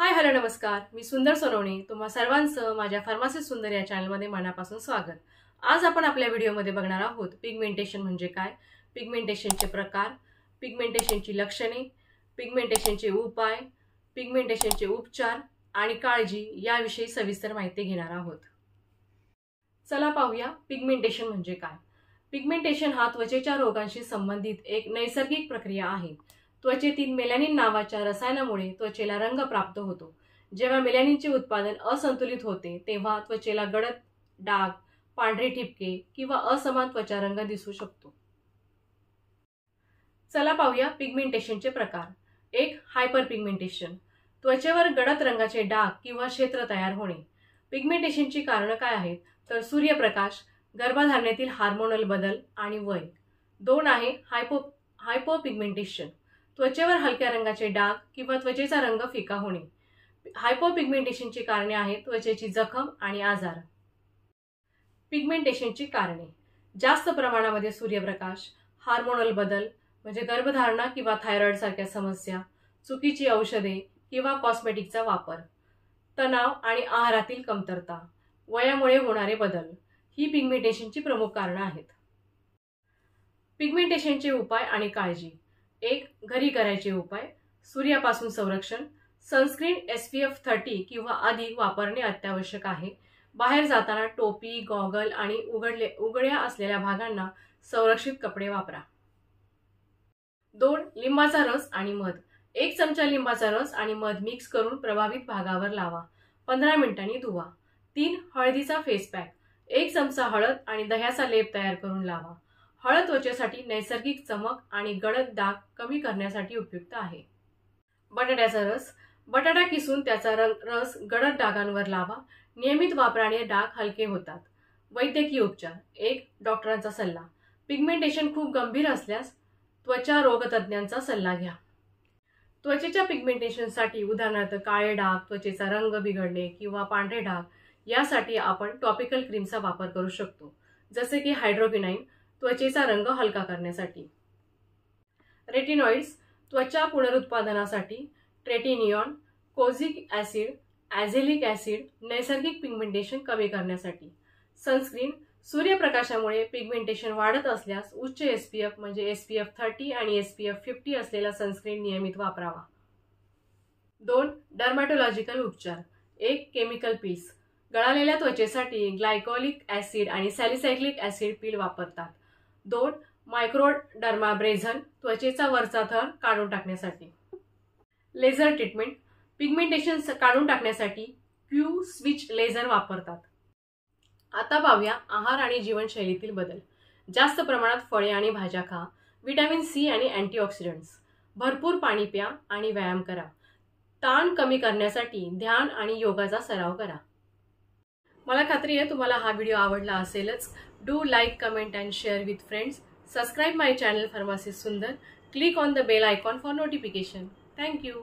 Hi hello नमस्कार, मी सुंदर सोनवणे तुम्हा सर्वांचं माझ्या फार्मसी सुंदर या चॅनलमध्ये मनापासून स्वागत। आज आपण आपल्या व्हिडिओमध्ये बघणार आहोत पिगमेंटेशन म्हणजे काय, पिगमेंटेशनचे प्रकार, पिगमेंटेशनची लक्षणे, पिगमेंटेशनचे उपाय, पिगमेंटेशनचे उपचार आणि काळजी याविषयी सविस्तर माहिती घेणार आहोत। चला पाहूया पिगमेंटेशन म्हणजे काय। पिगमेंटेशन हा त्वचेच्या रोगांशी संबंधित एक नैसर्गिक प्रक्रिया आहे। त्वचेतील मेलॅनिन नावाच्या रसायनामुळे त्वचेला रंग प्राप्त होतो। जेव्हा मेलॅनिनचे उत्पादन असंतुलित होते तेव्हा त्वचेला गडद डाग, पांढरे ठिपके किंवा असमान त्वचा रंग दिसू शकतो। चला पाहूया पिगमेंटेशनचे प्रकार। एक, हायपर पिगमेंटेशन, त्वचेवर गडद रंगाचे डाग किंवा क्षेत्र तयार होणे। पिगमेंटेशनची कारणं काय आहेत तर सूर्यप्रकाश, गर्भधारणेतील हार्मोनल बदल आणि वय। दोन आहे हायपोपिगमेंटेशन, त्वचेवर हलक्या रंगाचे डाग किंवा त्वचेचा रंग फिका होणे। हायपोपिगमेंटेशनची कारणे आहेत त्वचेची जखम आणि आजार। पिगमेंटेशनची कारणे, जास्त प्रमाणामध्ये सूर्यप्रकाश, हार्मोनल बदल म्हणजे गर्भधारणा किंवा थायरॉइड सारख्या समस्या, चुकीची औषधे किंवा कॉस्मेटिकचा वापर, तणाव आणि आहारातील कमतरता, वयामुळे होणारे बदल ही पिगमेंटेशनची प्रमुख कारणे आहेत। पिगमेंटेशनचे उपाय आणि काळजी। एक, घरी करायचे उपाय, सूर्यापासून संरक्षण, सनस्क्रीन SPF 30 किंवा अधिक वापरणे अत्यावश्यक आहे। बाहेर जाताना टोपी, गॉगल आणि उघड्या असलेल्या भागांना संरक्षित कपडे वापरा। दोन, लिंबाचा रस आणि मध, 1 चमचा लिंबाचा रस आणि मध मिक्स करून प्रभावित भागावर लावा, 15 मिनिटांनी धुवा। 3, हळदीचा फेस पॅक, 1 चमचा हळद आणि दह्याचा लेप तयार करून लावा। हळद त्वचेसाठी नैसर्गिक चमक आणि गडद डाग कमी करण्यासाठी उपयुक्त आहे। बटाट्याचा रस, बटाटा किसून त्याचा रस गडद डागांवर लावा, नियमित वापराने डाग हलके होतात। वैद्यकीय उपचार। 1, डॉक्टरांचा सल्ला, पिगमेंटेशन खूप गंभीर असल्यास त्वचा रोगतज्ञांचा सल्ला घ्या। त्वचेच्या पिगमेंटेशनसाठी उदाहरणार्थ काळे डाग, त्वचेचा रंग बिघडणे किंवा पांढरे डाग यासाठी आपण टॉपिकल क्रीमचा वापर करू शकतो, जसे की हायड्रोक्विनाइन त्वचेचा रंग हलका करण्यासाठी। रेटिनॉइड्स, त्वचा पुनरुत्पादनासाठी, ट्रेटिनियॉन, कोझिक ॲसिड, ॲझेलिक ॲसिड नैसर्गिक पिगमेंटेशन कमी करण्यासाठी। सनस्क्रीन, सूर्यप्रकाशामुळे पिगमेंटेशन वाढत असल्यास उच्च SPF म्हणजे SPF 30 आणि SPF 50 असलेला सनस्क्रीन नियमित वापरावा। 2, डर्मॅटोलॉजिकल उपचार। 1, केमिकल पील्स, गळालेल्या त्वचेसाठी ग्लायकोलिक ॲसिड आणि सॅलिसायक्लिक ॲसिड पील वापरतात। 2, मायक्रोडर्माब्रेझन, त्वचेचा वरचा थर काढून टाकण्यासाठी। लेझर ट्रीटमेंट, पिगमेंटेशन काढून टाकण्यासाठी क्यू स्विच लेझर वापरतात। आता पाहूया आहार आणि जीवनशैलीतील बदल। जास्त प्रमाणात फळे आणि भाज्या खा, व्हिटॅमिन C आणि अँटीऑक्सिडंट्स, भरपूर पाणी प्या आणि व्यायाम करा। ताण कमी करण्यासाठी ध्यान आणि योगाचा सराव करा। मला खात्री आहे तुम्हाला हा व्हिडिओ आवडला असेलच। Do like, comment and share with friends. Subscribe my channel Pharmacist Sundar. Click on the bell icon for notification. Thank you.